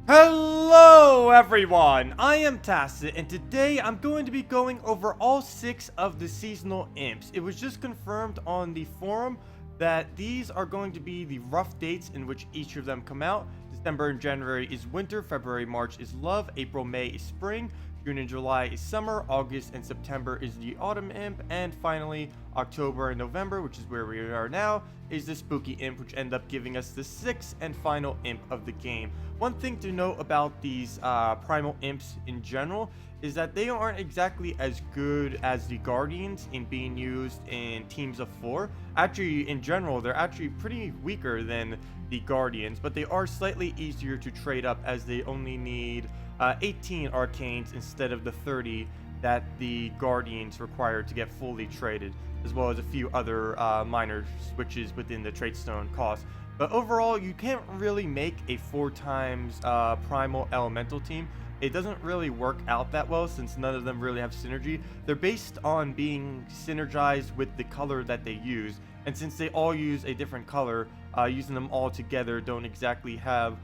Hello everyone, I am Tacet, and today I'm going to be going over all 6 of the seasonal imps. It was just confirmed on the forum that these are going to be the rough dates in which each of them come out. December and January is winter, February, March is love, April, May is spring, June and July is summer, August and September is the autumn imp, and finally October and November, which is where we are now, is the spooky imp, which end up giving us the 6th and final imp of the game. One thing to note about these primal imps in general is that they aren't exactly as good as the guardians in being used in teams of 4. Actually, in general, they're actually pretty weaker than the guardians, but they are slightly easier to trade up as they only need 18 arcanes instead of the 30 that the guardians require to get fully traded, as well as a few other minor switches within the trait stone cost. But overall, you can't really make a 4 times primal elemental team. It doesn't really work out that well since none of them really have synergy. They're based on being synergized with the color that they use, and since they all use a different color, using them all together don't exactly have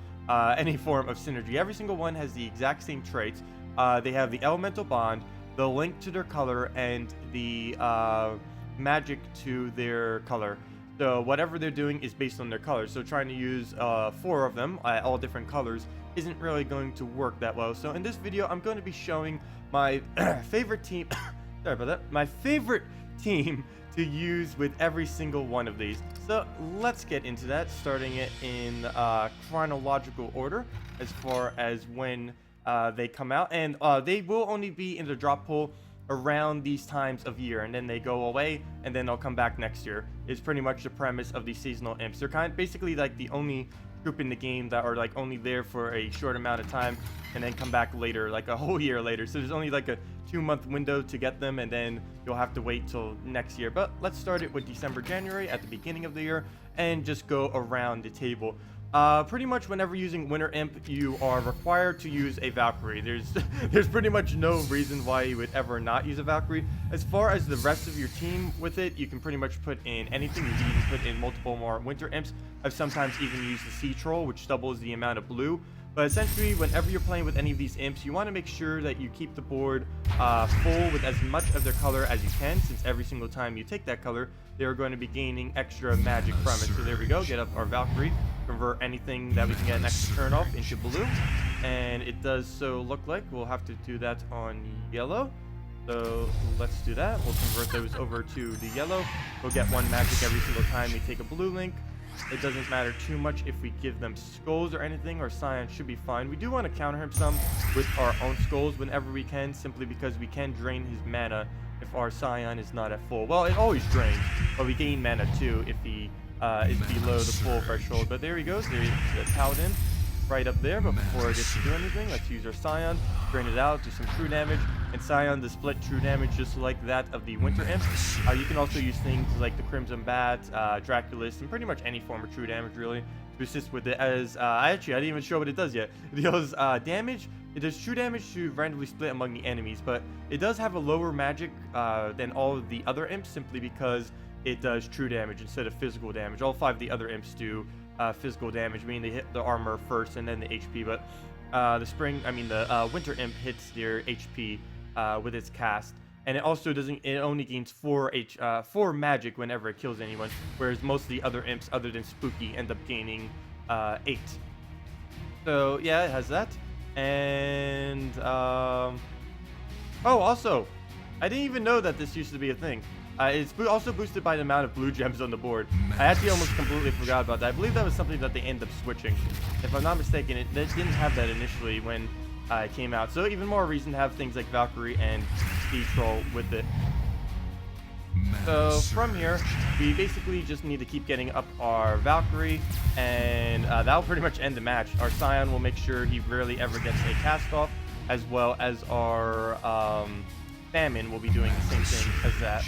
any form of synergy. Every single one has the exact same traits. They have the elemental bond, the link to their color, and the magic to their color. So whatever they're doing is based on their colors. So trying to use 4 of them, all different colors, isn't really going to work that well. So in this video, I'm going to be showing my favorite team. Sorry about that. My favorite team to use with every single one of these. So let's get into that, starting it in chronological order as far as when they come out. And they will only be in the drop pool around these times of year, and then they go away, and then they'll come back next year. Is pretty much the premise of the seasonal imps. They're basically like the only group in the game that are like only there for a short amount of time and then come back later, like a whole year later. So there's only like a 2-month window to get them, and then you'll have to wait till next year. But let's start it with December, January at the beginning of the year and just go around the table. Pretty much whenever using Winter Imp, you are required to use a Valkyrie. There's pretty much no reason why you would ever not use a Valkyrie. As far as the rest of your team with it, you can pretty much put in anything. You can even put in multiple more Winter Imps. I've sometimes even used the Sea Troll, which doubles the amount of blue. But essentially, whenever you're playing with any of these imps, you want to make sure that you keep the board full with as much of their color as you can, since every single time you take that color, they're going to be gaining extra magic from it. So there we go, get up our Valkyrie, convert anything that we can get an extra turn off into blue, and it does so look like we'll have to do that on yellow. So let's do that. We'll convert those over to the yellow. We'll get 1 magic every single time we take a blue link. It doesn't matter too much if we give them skulls or anything. Our Scion should be fine. We do want to counter him some with our own skulls whenever we can, simply because we can drain his mana if our Scion is not at full. Well, it always drains, but we gain mana too if he is below the full threshold. But there he goes. There's the Paladin right up there. But before it gets to do anything, let's use our Scion, drain it out, do some true damage, and Scion to split true damage just like that of the Winter Imp. You can also use things like the Crimson Bat, Draculus, and pretty much any form of true damage really to assist with it. As I didn't even show what it does yet. It deals damage. It does true damage to randomly split among the enemies, but it does have a lower magic than all of the other imps, simply because it does true damage instead of physical damage. All 5 of the other imps do physical damage, meaning they hit the armor first and then the HP. But the Winter Imp hits their HP with its cast, and it also doesn't. It only gains 4 magic whenever it kills anyone, whereas most of the other imps, other than Spooky, end up gaining 8. So yeah, it has that. And also, I didn't even know that this used to be a thing. It's also boosted by the amount of blue gems on the board. I actually almost completely forgot about that. I believe that was something that they ended up switching. If I'm not mistaken, it didn't have that initially when it came out. So even more reason to have things like Valkyrie and Sea Troll with it. So from here, we basically just need to keep getting up our Valkyrie, and that'll pretty much end the match. Our Scion will make sure he rarely ever gets a cast off, as well as our Famine will be doing the same thing as that.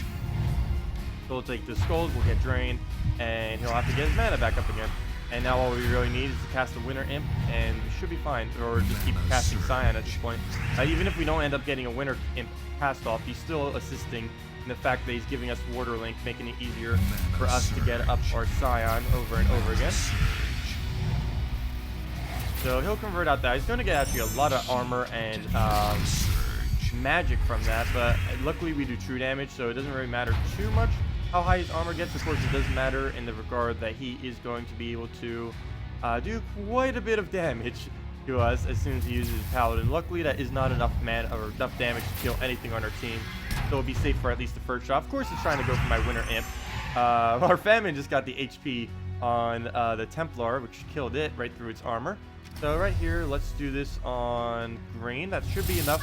So we'll take the skulls, we'll get drained, and he'll have to get his mana back up again. And now all we really need is to cast a Winter Imp, and we should be fine. Or just keep casting Scion at this point. Even if we don't end up getting a Winter Imp cast off, he's still assisting in the fact that he's giving us Water Link, making it easier for us to get up our Scion over and over again. So he'll convert out that. He's going to get actually a lot of armor and magic from that, but luckily we do true damage, so it doesn't really matter too much how high his armor gets. Of course, it does matter in the regard that he is going to be able to do quite a bit of damage to us as soon as he uses his paladin. Luckily, that is not enough mana or enough damage to kill anything on our team, so it'll be safe for at least the first shot. Of course, he's trying to go for my winter imp. Our famine just got the HP on the Templar, which killed it right through its armor. So right here, let's do this on green. That should be enough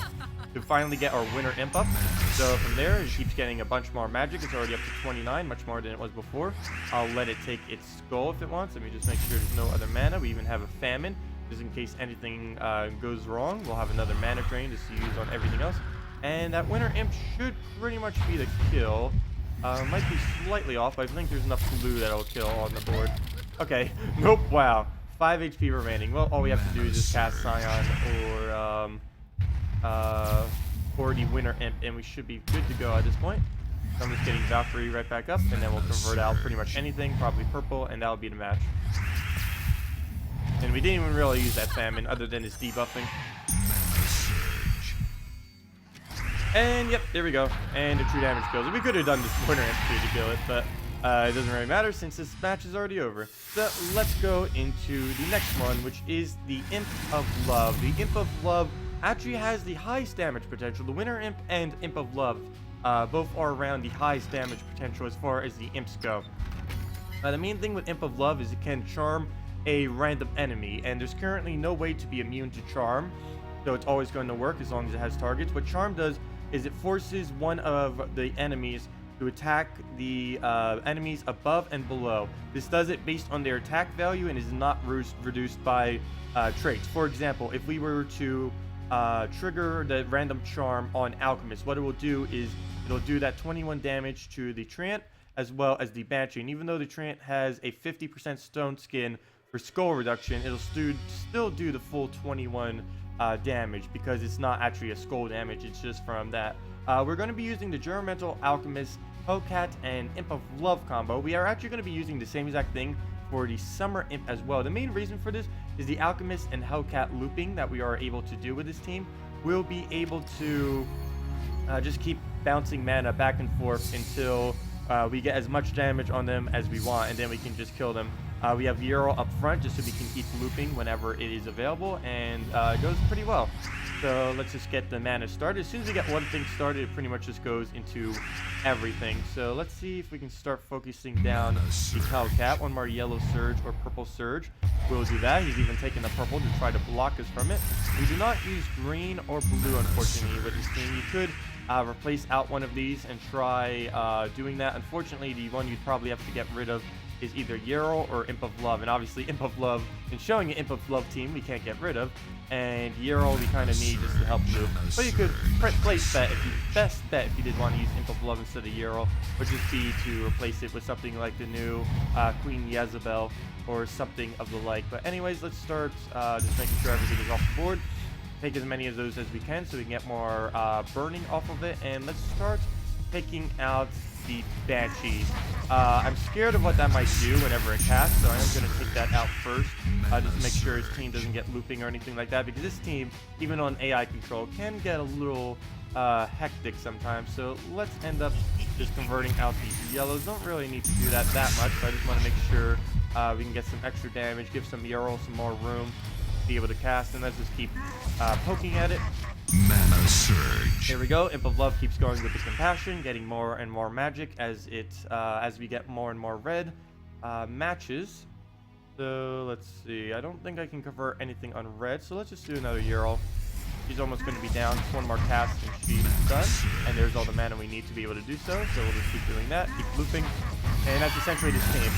to finally get our winter imp up. So from there, it keeps getting a bunch more magic. It's already up to 29, much more than it was before. I'll let it take its skull if it wants. Let me just make sure there's no other mana. We even have a famine, just in case anything goes wrong. We'll have another mana drain just to use on everything else. And that winter imp should pretty much be the kill. Might be slightly off, but I think there's enough blue that'll kill on the board. Okay, nope, wow. 5 HP remaining. Well, all we have to do is just cast Scion or the winter imp, and we should be good to go at this point. So I'm just getting Valkyrie right back up, and then we'll convert out pretty much anything, probably purple, and that'll be the match. And we didn't even really use that famine other than his debuffing. And yep, there we go. And the true damage kills it. We could have done this winter imp too to kill it, but it doesn't really matter since this match is already over. So let's go into the next one, which is the Imp of Love. The Imp of Love actually has the highest damage potential. The winter imp and Imp of Love both are around the highest damage potential as far as the imps go. The main thing with Imp of Love is it can charm a random enemy, and there's currently no way to be immune to charm, so it's always going to work as long as it has targets. What charm does is it forces one of the enemies to attack the enemies above and below. This does it based on their attack value and is not reduced by traits. For example, if we were to trigger the random charm on Alchemist, what it will do is it'll do that 21 damage to the Treant as well as the Banshee. And even though the Treant has a 50% stone skin for skull reduction, it'll still do the full 21 damage because it's not actually a skull damage, it's just from that. We're going to be using the Juramental Alchemist, Tacet, and Imp of Love combo. We are actually going to be using the same exact thing for the Summer Imp as well. The main reason for this is the Alchemist and Hellcat looping that we are able to do with this team. We'll be able to just keep bouncing mana back and forth until we get as much damage on them as we want, and then we can just kill them. We have Euro up front just so we can keep looping whenever it is available, and it goes pretty well. So let's just get the mana started. As soon as we get one thing started, it pretty much just goes into everything. So let's see if we can start focusing down the Hellcat. One more yellow surge or purple surge. We'll do that. He's even taking the purple to try to block us from it. We do not use green or blue, unfortunately, with this team. You could replace out one of these and try doing that. Unfortunately, the one you'd probably have to get rid of is either Euro or Imp of Love, and obviously Imp of Love, and showing an Imp of Love team we can't get rid of, and Euro we kind of need just to help loop. But you could place bet if you best bet if you did want to use Imp of Love instead of Euro, would just be to replace it with something like the new Queen Jezebel or something of the like. But anyways, let's start just making sure everything is off the board. Take as many of those as we can so we can get more burning off of it, and let's start taking out the Banshee. I'm scared of what that might do whenever it casts, so I am going to take that out first, just to make sure his team doesn't get looping or anything like that, because this team, even on AI control, can get a little hectic sometimes. So let's end up just converting out these yellows. Don't really need to do that much, but I just want to make sure we can get some extra damage, give some Euro some more room to be able to cast, and let's just keep poking at it. Mana surge. Here we go. Imp of Love keeps going with the compassion, getting more and more magic as we get more and more red matches. So let's see. I don't think I can convert anything on red, so let's just do another Euro. She's almost going to be down. Just one more cast and she's done. And there's all the mana we need to be able to do so. So we'll just keep doing that, keep looping. And that's essentially this team.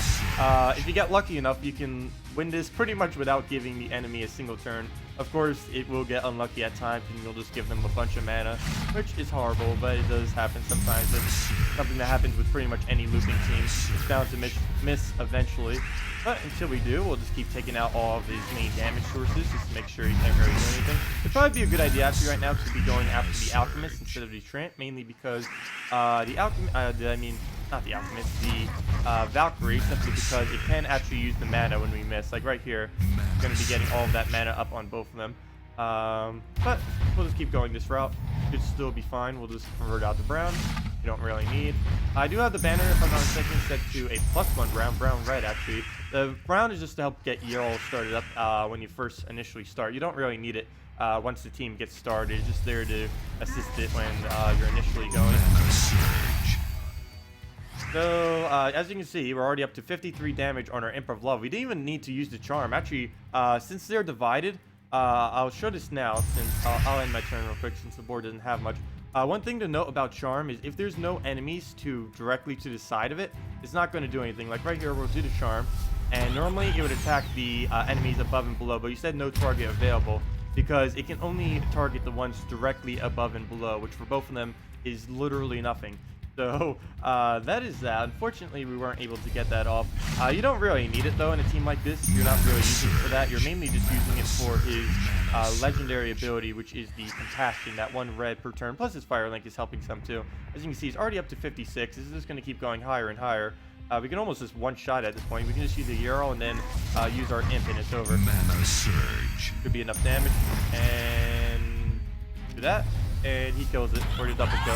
If you get lucky enough, you can win this pretty much without giving the enemy a single turn. Of course, it will get unlucky at times, and you'll just give them a bunch of mana, which is horrible, but it does happen sometimes. It's something that happens with pretty much any looping team. It's bound to miss eventually. But until we do, we'll just keep taking out all of these main damage sources just to make sure he can't really do anything. It'd probably be a good idea actually right now to be going after the Alchemist instead of the Trant, mainly because the Alchemist, not the Alchemist, the Valkyrie, simply because it can actually use the mana when we miss. Like right here, it's going to be getting all of that mana up on both of them. But we'll just keep going this route. Should still be fine. We'll just convert out the brown. You don't really need. I do have the banner, if I'm not mistaken, set to a +1 brown red actually. The brown is just to help get Earl started up when you first initially start. You don't really need it once the team gets started. It's just there to assist it when you're initially going. So, as you can see, we're already up to 53 damage on our Imp of Love. We didn't even need to use the charm. Actually, since they're divided, I'll show this now, since I'll end my turn real quick since the board doesn't have much. One thing to note about charm is if there's no enemies directly to the side of it, it's not going to do anything. Like right here, we'll do the charm, and normally it would attack the enemies above and below, but you said no target available because it can only target the ones directly above and below, which for both of them is literally nothing. So that is that. Unfortunately, we weren't able to get that off. You don't really need it though in a team like this. You're not really using it for that. You're mainly just using it for his legendary ability, which is the Compassion, that 1 red per turn. Plus his Fire Link is helping some too. As you can see, he's already up to 56. This is just going to keep going higher and higher. We can almost just one-shot at this point. We can just use a Euro and then use our Imp and it's over. Mana Surge. Should be enough damage. And do that. And he kills it for the double kill.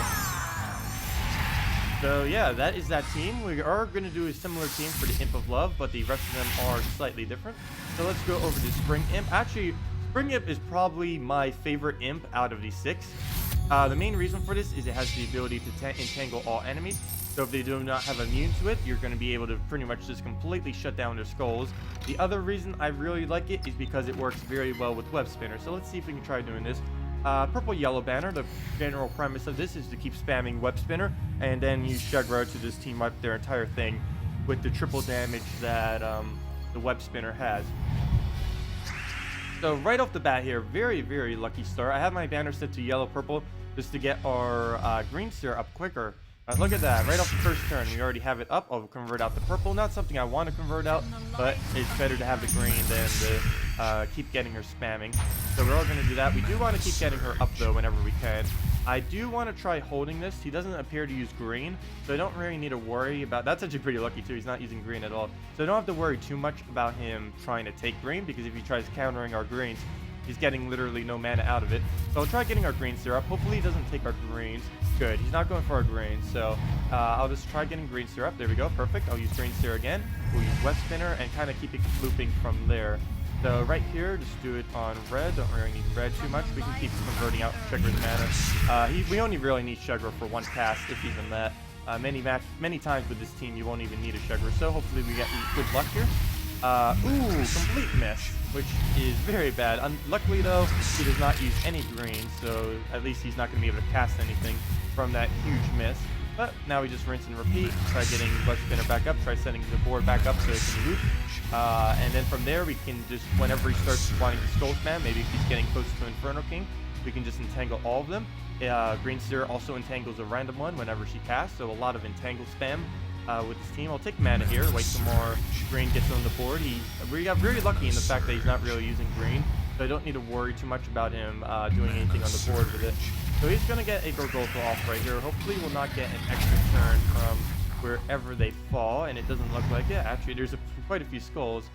So yeah, that is that team. We are going to do a similar team for the Imp of Love, but the rest of them are slightly different. So let's go over to Spring Imp. Actually, Spring Imp is probably my favorite Imp out of the 6. The main reason for this is it has the ability to entangle all enemies. So if they do not have immune to it, you're going to be able to pretty much just completely shut down their skulls. The other reason I really like it is because it works very well with Web Spinner. So let's see if we can try doing this. Purple yellow banner, the general premise of this is to keep spamming Web Spinner and then use Shugro to just team up their entire thing with the triple damage that the Web Spinner has. So right off the bat here, very, very lucky start. I have my banner set to yellow purple just to get our green seer up quicker. Look at that, right off the first turn, we already have it up. I'll convert out the purple. Not something I want to convert out, but it's better to have the green than to keep getting her spamming. So we're all going to do that. We do want to keep getting her up, though, whenever we can. I do want to try holding this. He doesn't appear to use green, so I don't really need to worry about... That's actually pretty lucky, too. He's not using green at all. So I don't have to worry too much about him trying to take green, because if he tries countering our greens, he's getting literally no mana out of it. So I'll try getting our green seer up. Hopefully he doesn't take our greens. Good. He's not going for our greens. So I'll just try getting green seer up. There we go. Perfect. I'll use green seer again. We'll use Web Spinner and kind of keep it looping from there. So right here, just do it on red. Don't really need red too much. We can keep converting out Sugar's mana. We only really need Sugar for one cast, if even that. Many times with this team, you won't even need a Sugar. So hopefully we get good luck here. Ooh, complete miss, which is very bad. Luckily though, he does not use any green, so at least he's not going to be able to cast anything from that huge miss. But now we just rinse and repeat, try getting Web Spinner back up, try setting the board back up so it can loop. And then from there we can just, whenever he starts wanting to skull spam, maybe if he's getting close to Inferno King, we can just entangle all of them. Green Seer also entangles a random one whenever she casts, so a lot of entangle spam. With his team. I'll take mana here, wait till more green gets on the board. We got very lucky in the fact that he's not really using green, so I don't need to worry too much about him doing anything on the board with it. So he's going to get a Gorgolfa off right here. Hopefully we'll not get an extra turn from wherever they fall, and it doesn't look like it. Actually, there's quite a few skulls.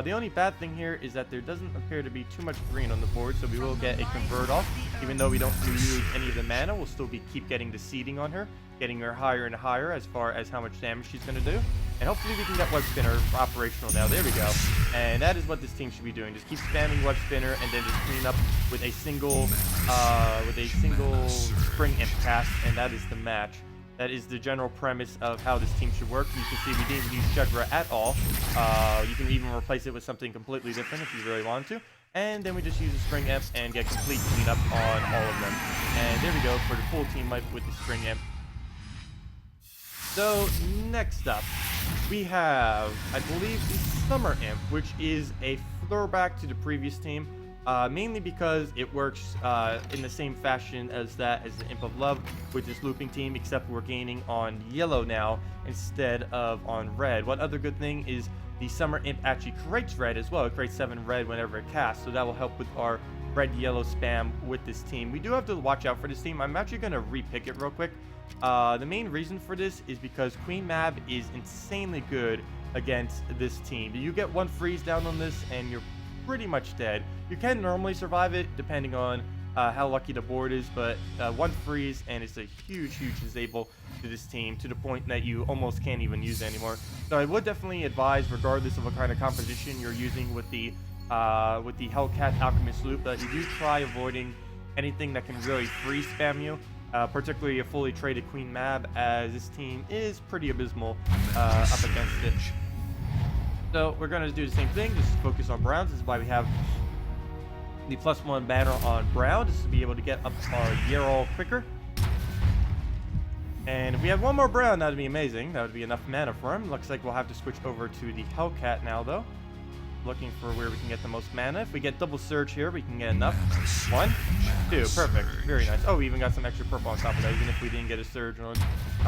The only bad thing here is that there doesn't appear to be too much green on the board, so we will get a convert off. Even though we don't use any of the mana, we'll still keep getting the seeding on her, getting her higher and higher as far as how much damage she's going to do. And hopefully we can get Web Spinner operational now. There we go. And that is what this team should be doing. Just keep spamming Web Spinner and then just clean up with a single Spring Imp cast, and that is the match. That is the general premise of how this team should work. You can see we didn't use Shugra at all. You can even replace it with something completely different if you really want to. And then we just use a Spring Imp and get complete cleanup on all of them. And there we go for the full team wipe with the Spring Imp. So next up, we have, I believe, the Summer Imp, which is a throwback to the previous team. Mainly because it works in the same fashion as the Imp of Love with this looping team, except we're gaining on yellow now instead of on red. One other good thing is the Summer Imp actually creates red as well. It creates 7 red whenever it casts, so that will help with our red-yellow spam with this team. We do have to watch out for this team. I'm actually going to repick it real quick. The main reason for this is because Queen Mab is insanely good against this team. You get 1 freeze down on this and you're pretty much dead. You can normally survive it depending on how lucky the board is, but 1 freeze and it's a huge disable to this team, to the point that you almost can't even use it anymore. So I would definitely advise, regardless of what kind of composition you're using with the Hellcat Alchemist loop, that you do try avoiding anything that can really freeze spam you, particularly a fully traded Queen Mab, as this team is pretty abysmal up against it. So we're going to do the same thing, just focus on browns. This is why we have the +1 banner on brown, just to be able to get up our Yarrow quicker. And if we have 1 more brown, that would be amazing. That would be enough mana for him. Looks like we'll have to switch over to the Hellcat now, though. Looking for where we can get the most mana. If we get double surge here, we can get enough. 1, 2, perfect. Very nice. Oh, we even got some extra purple on top of that, even if we didn't get a surge on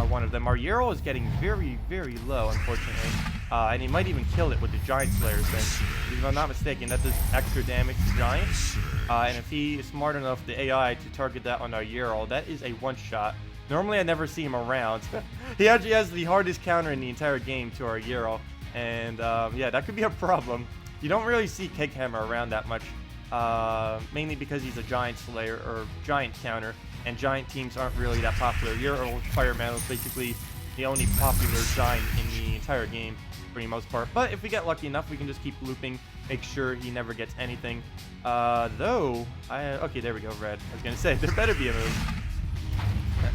one of them. Our Yarrow is getting very low, unfortunately. And he might even kill it with the Giant Slayer thing. If I'm not mistaken, that does extra damage to Giant. And if he is smart enough, the AI, to target that on our Yarrow, that is a one-shot. Normally, I never see him around. He actually has the hardest counter in the entire game to our Yarrow. And yeah, that could be a problem. You don't really see Keghammer around that much, mainly because he's a Giant Slayer or Giant counter, and Giant teams aren't really that popular. Yarrow Fireman is basically the only popular Giant in the entire game, for the most part. But if we get lucky enough, we can just keep looping, make sure he never gets anything. Okay, there we go, red. I was gonna say, there better be a move.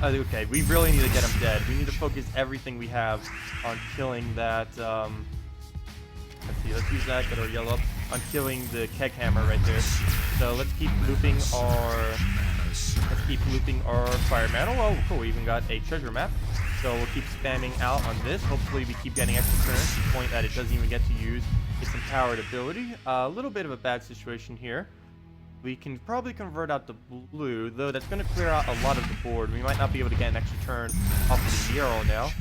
Okay, we really need to get him dead. We need to focus everything we have on killing that, let's see, let's use that, get our yellow up, on killing the Keghammer right there. So let's keep looping our Fire Mantle. Oh, cool, we even got a treasure map. So we'll keep spamming out on this. Hopefully we keep getting extra turns to the point that it doesn't even get to use its empowered ability. A little bit of a bad situation here. We can probably convert out the blue, though that's going to clear out a lot of the board. We might not be able to get an extra turn off of the Yarrow now.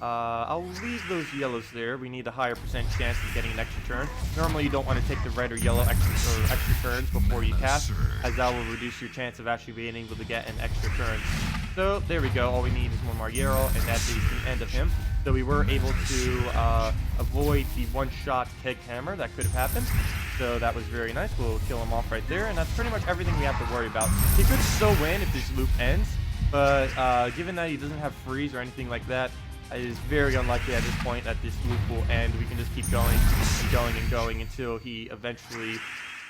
I'll leave those yellows there. We need a higher % chance of getting an extra turn. Normally you don't want to take the red or yellow extra turns before you cast, as that will reduce your chance of actually being able to get an extra turn. So there we go. All we need is 1 more Yarrow, and that is the end of him. So we were able to avoid the one-shot Keghammer that could have happened. So that was very nice. We'll kill him off right there, and that's pretty much everything we have to worry about. He could still win if this loop ends, but given that he doesn't have freeze or anything like that, it is very unlikely at this point that this loop will end. We can just keep going and going and going until he eventually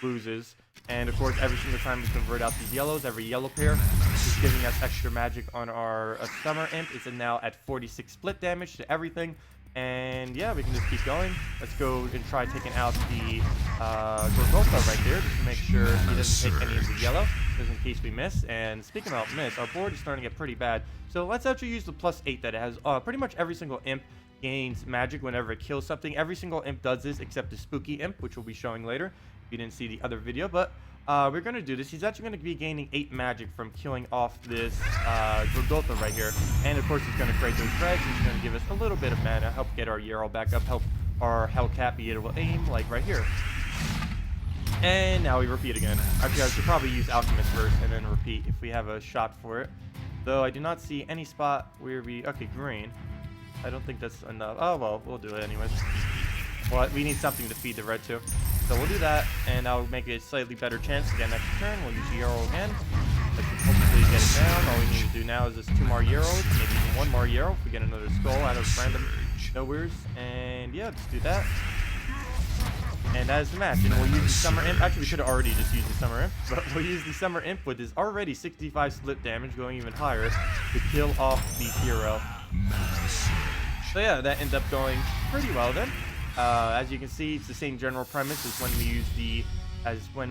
loses. And of course, every single time we convert out these yellows, every yellow pair is giving us extra magic on our Summer Imp. It's now at 46 split damage to everything. And yeah, we can just keep going. Let's go and try taking out the Gorgotha right there, just to make sure he doesn't take any of the yellow, just in case we miss. And speaking about miss, our board is starting to get pretty bad. So let's actually use the +8 that it has. Pretty much every single imp gains magic whenever it kills something. Every single imp does this except the spooky imp, which we'll be showing later if you didn't see the other video. But we're going to do this. He's actually going to be gaining 8 magic from killing off this Gorgotha right here. And of course, he's going to create those reds. He's going to give us a little bit of mana, help get our Yarrow back up, help our Hellcat be able to aim, like right here. And now we repeat again. Actually, I should probably use Alchemist first and then repeat if we have a shot for it. Though I do not see any spot where we... Okay, green. I don't think that's enough. Oh, well, we'll do it anyways. Well, we need something to feed the red to. So we'll do that, and I'll make a slightly better chance to get an extra turn. We'll use Yarrow again. Let's hopefully get it down. All we need to do now is just 2 more Yarrows, maybe even 1 more Yarrow if we get another skull out of random nowheres. And yeah, just do that. And that is the match. And we'll use the Summer Imp. Actually, we should have already just used the Summer Imp, but we'll use the Summer Imp with his already 65 split damage, going even higher, to kill off the hero. So yeah, that ended up going pretty well then. As you can see, it's the same general premise as when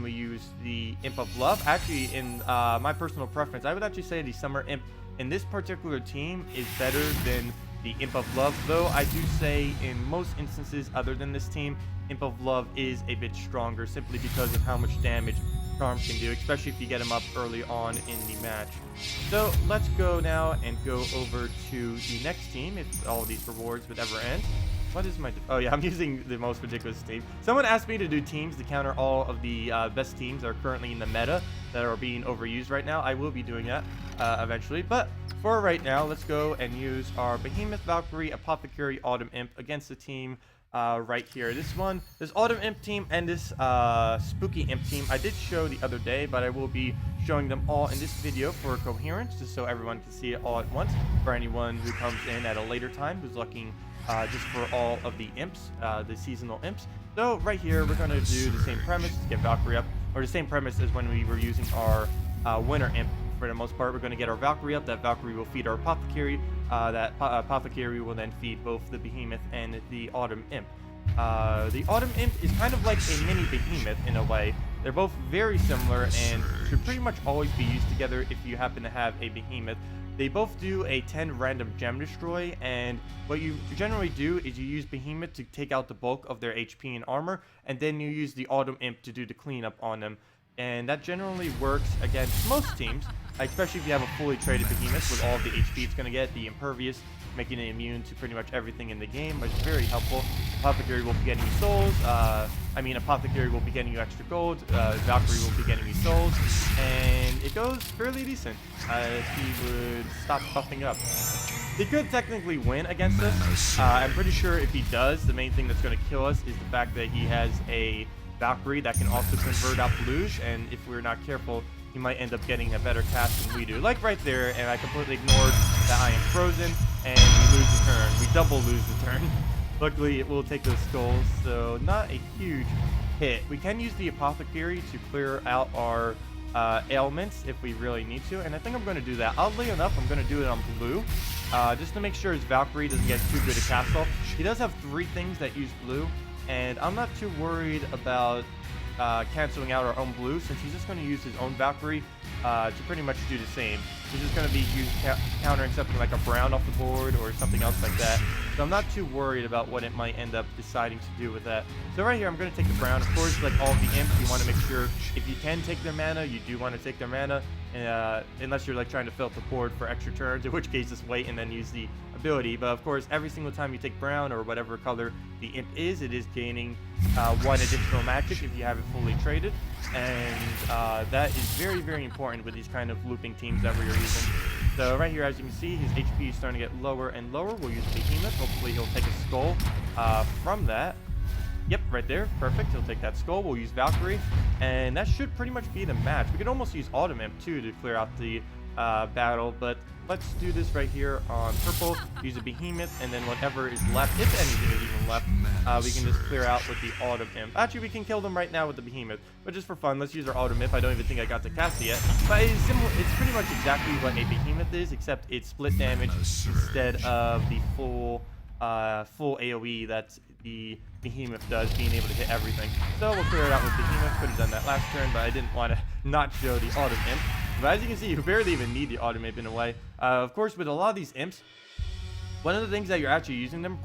we use the Imp of Love. Actually, in my personal preference, I would actually say the Summer Imp in this particular team is better than the Imp of Love, though I do say in most instances other than this team, Imp of Love is a bit stronger simply because of how much damage Charm can do, especially if you get him up early on in the match. So let's go now and go over to the next team if all of these rewards would ever end. What is my... Oh, yeah, I'm using the most ridiculous team. Someone asked me to do teams to counter all of the best teams that are currently in the meta that are being overused right now. I will be doing that eventually. But for right now, let's go and use our Behemoth, Valkyrie, Apothecary, Autumn Imp against the team right here. This Autumn Imp team and this Spooky Imp team, I did show the other day, but I will be showing them all in this video for coherence, just so everyone can see it all at once. For anyone who comes in at a later time who's looking just for all of the imps, the seasonal imps. So right here, we're going to do the same premise to get Valkyrie up, or the same premise as when we were using our winter imp. For the most part, we're going to get our Valkyrie up. That Valkyrie will feed our Apothecary. That Apothecary will then feed both the Behemoth and the Autumn Imp. The Autumn Imp is kind of like a mini Behemoth in a way. They're both very similar and should pretty much always be used together if you happen to have a Behemoth. They both do a 10 random gem destroy, and what you generally do is you use Behemoth to take out the bulk of their HP and armor, and then you use the Autumn Imp to do the cleanup on them. And that generally works against most teams, especially if you have a fully traded Behemoth with all of the HP it's going to get, the Impervious, making it immune to pretty much everything in the game, which is very helpful. Apothecary will be getting you souls, Apothecary will be getting you extra gold, Valkyrie will be getting you souls, and it goes fairly decent if he would stop buffing up. He could technically win against us. I'm pretty sure if he does, the main thing that's going to kill us is the fact that he has a Valkyrie that can also convert out blues, and if we're not careful, he might end up getting a better cast than we do. Like right there, and I completely ignored that I am frozen, and we lose the turn. We double lose the turn. Luckily, it will take those skulls, so not a huge hit. We can use the Apothecary to clear out our ailments if we really need to, and I think I'm going to do that. Oddly enough, I'm going to do it on blue, just to make sure his Valkyrie doesn't get too good a cast off. He does have 3 things that use blue, and I'm not too worried about canceling out our own blue, since he's just going to use his own Valkyrie to pretty much do the same. He's just going to be countering something like a brown off the board or something else like that. So I'm not too worried about what it might end up deciding to do with that. So right here, I'm going to take the brown. Of course, like all of the imps, you want to make sure if you can take their mana, you do want to take their mana. Unless you're like trying to fill up the board for extra turns, in which case just wait and then use the ability. But of course, every single time you take brown or whatever color the imp is, it is gaining 1 additional magic if you have it fully traded, and that is very, very important with these kind of looping teams that we are using. So right here, as you can see, his HP is starting to get lower and lower. We'll use Behemoth. Hopefully he'll take a skull from that. Yep, right there. Perfect. He'll take that skull. We'll use Valkyrie, and that should pretty much be the match. We could almost use Autumn Imp too to clear out the battle, but let's do this right here on purple. Use a Behemoth, and then whatever is left, if anything is even left, we can just clear out with the Autumn Imp. Actually, we can kill them right now with the Behemoth, but just for fun, let's use our Autumn Imp. I don't even think I got to cast it yet, but it's similar. It's pretty much exactly what a Behemoth is, except it's split damage instead of the full AoE that the Behemoth does, being able to hit everything. So we'll clear it out with Behemoth. Could have done that last turn, but I didn't want to not show the Autumn Imp. But as you can see, you barely even need the Autumn Imp in a way. Of course, with a lot of these imps, one of the things that you're actually using them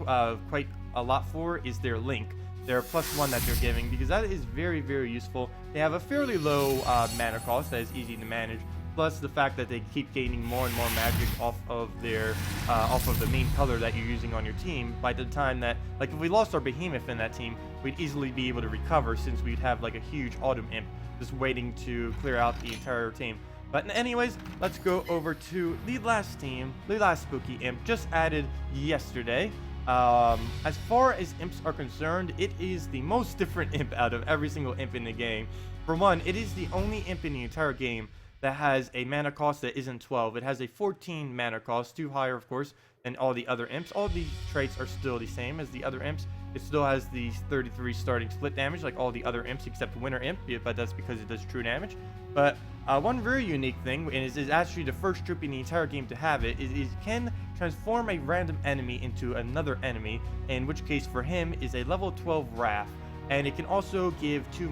quite a lot for is their link, their +1 that they're giving, because that is very, very useful. They have a fairly low mana cost that is easy to manage, plus the fact that they keep gaining more and more magic off of their off of the main color that you're using on your team. By the time that, like, if we lost our Behemoth in that team, we'd easily be able to recover, since we'd have like a huge Autumn Imp just waiting to clear out the entire team. But anyways, let's go over to the last team, the last Spooky Imp, just added yesterday. As far as imps are concerned, it is the most different imp out of every single imp in the game. For one, it is the only imp in the entire game that has a mana cost that isn't 12. It has a 14 mana cost, 2 higher, of course, than all the other imps. All the traits are still the same as the other imps. It still has the 33 starting split damage like all the other imps except Winter Imp, but that's because it does true damage. But one very unique thing, and is actually the first troop in the entire game to have it, is it can transform a random enemy into another enemy, in which case for him is a level 12 Wrath. And it can also give 2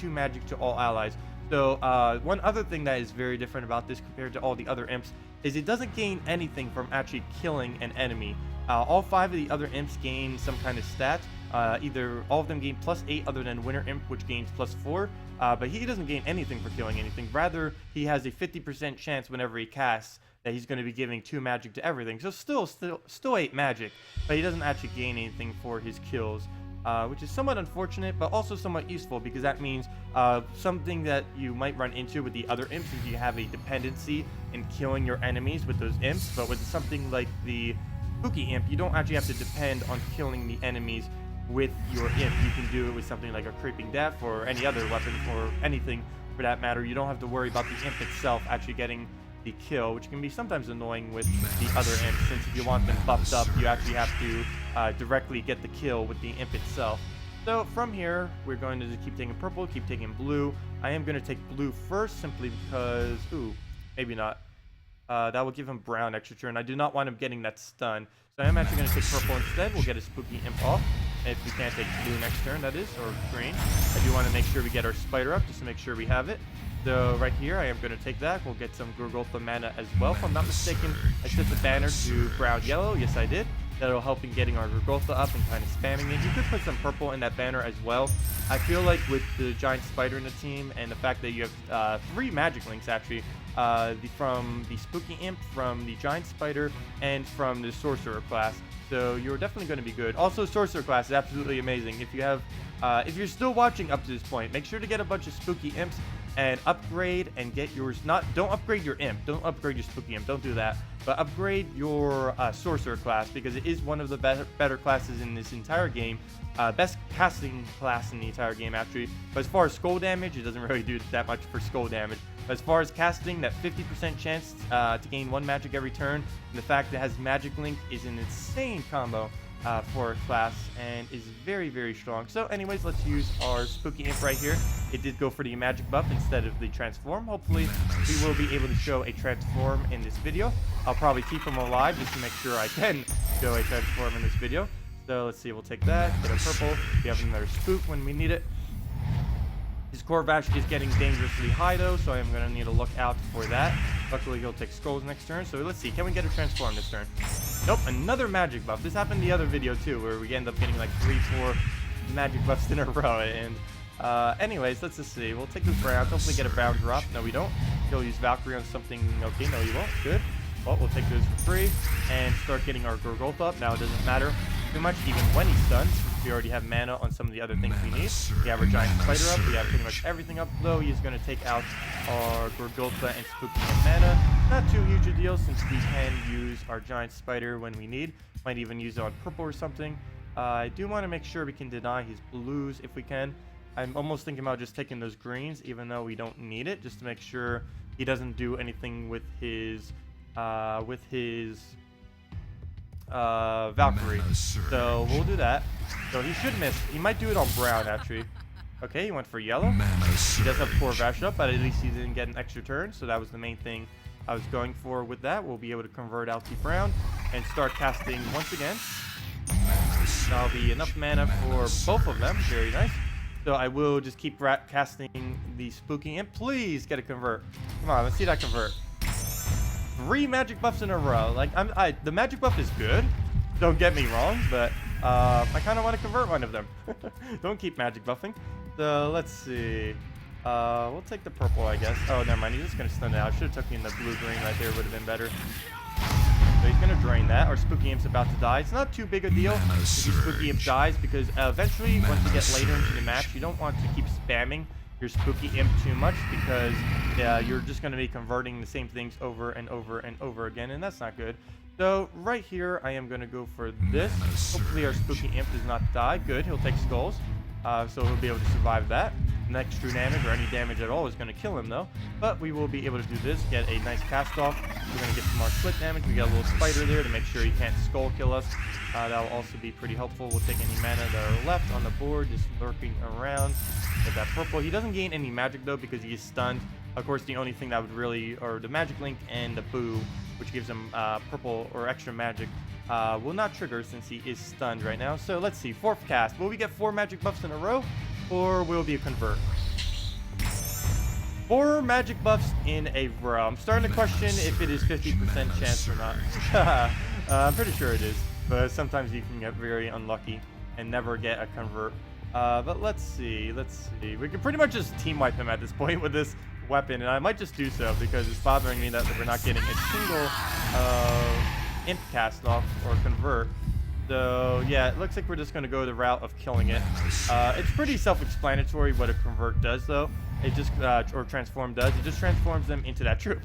magic to all allies. So one other thing that is very different about this compared to all the other imps is it doesn't gain anything from actually killing an enemy. All 5 of the other imps gain some kind of stat. Either all of them gain +8 other than Winter Imp, which gains +4. But he doesn't gain anything for killing anything. Rather, he has a 50% chance whenever he casts that he's going to be giving 2 magic to everything. So still 8 magic, but he doesn't actually gain anything for his kills, which is somewhat unfortunate, but also somewhat useful, because that means something that you might run into with the other imps is you have a dependency in killing your enemies with those imps, but with something like the spooky imp, you don't actually have to depend on killing the enemies with your imp. You can do it with something like a creeping death or any other weapon, or anything for that matter. You don't have to worry about the imp itself actually getting the kill, which can be sometimes annoying with the other imps, since if you want them buffed up, you actually have to directly get the kill with the imp itself. So from here, we're going to just keep taking purple, keep taking blue. I am going to take blue first, simply because, ooh, maybe not. That will give him brown extra turn. I do not want him getting that stun, so I am actually going to take purple instead. We'll get a spooky imp off. If we can't take blue next turn, that is, or green. I do want to make sure we get our spider up, just to make sure we have it. So right here, I am going to take that. We'll get some Gorgoltha mana as well. If I'm not mistaken, I set the banner to brown-yellow. Yes, I did. That'll help in getting our Gorgoltha up and kind of spamming it. You could put some purple in that banner as well. I feel like with the giant spider in the team, and the fact that you have 3 magic links actually, from the spooky imp, from the giant spider, and from the sorcerer class. So you're definitely going to be good. Also, sorcerer class is absolutely amazing. If you have, if you're still watching up to this point, make sure to get a bunch of spooky imps and upgrade and get yours. Don't upgrade your imp. Don't upgrade your spooky imp. Don't do that. But upgrade your sorcerer class, because it is one of the better classes in this entire game. Best casting class in the entire game, actually. But as far as skull damage, it doesn't really do that much for skull damage. But as far as casting, that 50% chance to gain 1 magic every turn, and the fact that it has magic link is an insane combo for a class, and is very, very strong. So anyways, let's use our spooky imp right here. It did go for the magic buff instead of the transform. Hopefully we will be able to show a transform in this video. I'll probably keep him alive just to make sure I can show a transform in this video. So let's see, we'll take that, get a purple. We have another spook when we need it. His Corvash is getting dangerously high though, so I'm going to need to look out for that. Luckily he'll take skulls next turn, so let's see, can we get a transform this turn? Nope, another magic buff. This happened the other video too, where we end up getting like 3-4 magic buffs in a row. And anyways, let's just see, we'll take this brown, hopefully get a brown drop. No, we don't. He'll use Valkyrie on something. Okay, no, you won't. Good. Well, we'll take those for free and start getting our Gorgoltha up. Now it doesn't matter too much, even when he's stunned. We already have mana on some of the other things we need. We have our giant spider up. We have pretty much everything up, though. He's going to take out our Gorgoltha and spooky mana. Not too huge a deal, since we can use our giant spider when we need. Might even use it on purple or something. I do want to make sure we can deny his blues if we can. I'm almost thinking about just taking those greens, even though we don't need it, just to make sure he doesn't do anything with his Valkyrie. So we'll do that. So he should miss. He might do it on brown, actually. Okay, he went for yellow. He does have Corvash up, but at least he didn't get an extra turn, so that was the main thing I was going for with that. We'll be able to convert out to brown and start casting once again. That'll be enough mana for both of them. Very nice. So I will just keep casting the spooky imp. Please get a convert. Come on, let's see that convert. 3 magic buffs in a row. Like, the magic buff is good. Don't get me wrong, but I kind of want to convert one of them. Don't keep magic buffing. So let's see. We'll take the purple, I guess. Oh, never mind. He's just gonna stun it out. Should have took me in the blue-green right there. Would have been better. So he's gonna drain that. Our spooky imp's about to die. It's not too big a deal if your spooky imp dies, because eventually, once you get later into the match, you don't want to keep spamming your spooky imp too much, because you're just going to be converting the same things over and over and over again, and that's not good. So right here, I am going to go for this. Hopefully our spooky imp does not die. Good, he'll take skulls, so he'll be able to survive that. Next true damage or any damage at all is going to kill him though, but we will be able to do this, get a nice cast off. We're going to get some more split damage. We got a little spider there to make sure he can't skull kill us. That will also be pretty helpful. We'll take any mana that are left on the board, just lurking around. Get that purple. He doesn't gain any magic though, because he is stunned. Of course, the only thing that would really, or the magic link and the boo, which gives him purple or extra magic, will not trigger since he is stunned right now. So let's see, 4th cast. Will we get 4 magic buffs in a row, or will it be a convert? 4 magic buffs in a row. I'm starting to question if it is 50% chance or not. I'm pretty sure it is, but sometimes you can get very unlucky and never get a convert. But let's see. We can pretty much just team wipe him at this point with this weapon, and I might just do so because it's bothering me that we're not getting a single imp cast off or convert. So yeah, it looks like we're just going to go the route of killing it. It's pretty self-explanatory what a convert does, though. It just or transform does. It just transforms them into that troop.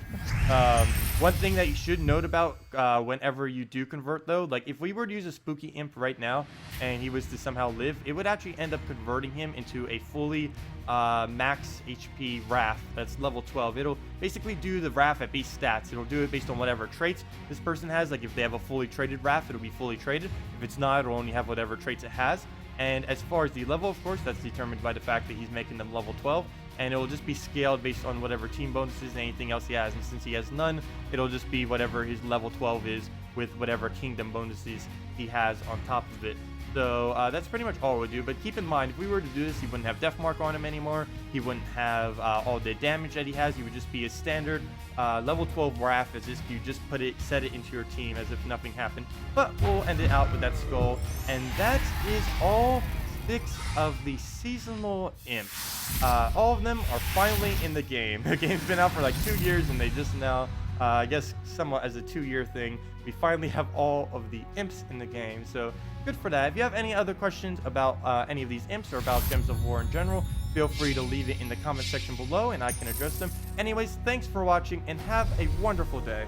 One thing that you should note about whenever you do convert, though, like if we were to use a spooky imp right now and he was to somehow live, it would actually end up converting him into a fully max HP Wrath that's level 12. It'll basically do the Wrath at base stats. It'll do it based on whatever traits this person has. Like if they have a fully traded Wrath, it'll be fully traded. If it's not, it'll only have whatever traits it has. And as far as the level, of course, that's determined by the fact that he's making them level 12. And it will just be scaled based on whatever team bonuses and anything else he has. And since he has none, it'll just be whatever his level 12 is with whatever kingdom bonuses he has on top of it. So that's pretty much all it would do. But keep in mind, if we were to do this, he wouldn't have Death Mark on him anymore. He wouldn't have all the damage that he has. He would just be a standard level 12 Wrath, as if you just set it into your team as if nothing happened. But we'll end it out with that skull. And that is all 6 of the seasonal imps. All of them are finally in the game. The game's been out for like 2 years, and they just now, I guess somewhat as a 2-year thing, we finally have all of the imps in the game. So good for that. If you have any other questions about any of these imps or about Gems of War in general, feel free to leave it in the comment section below and I can address them. Anyways, thanks for watching and have a wonderful day.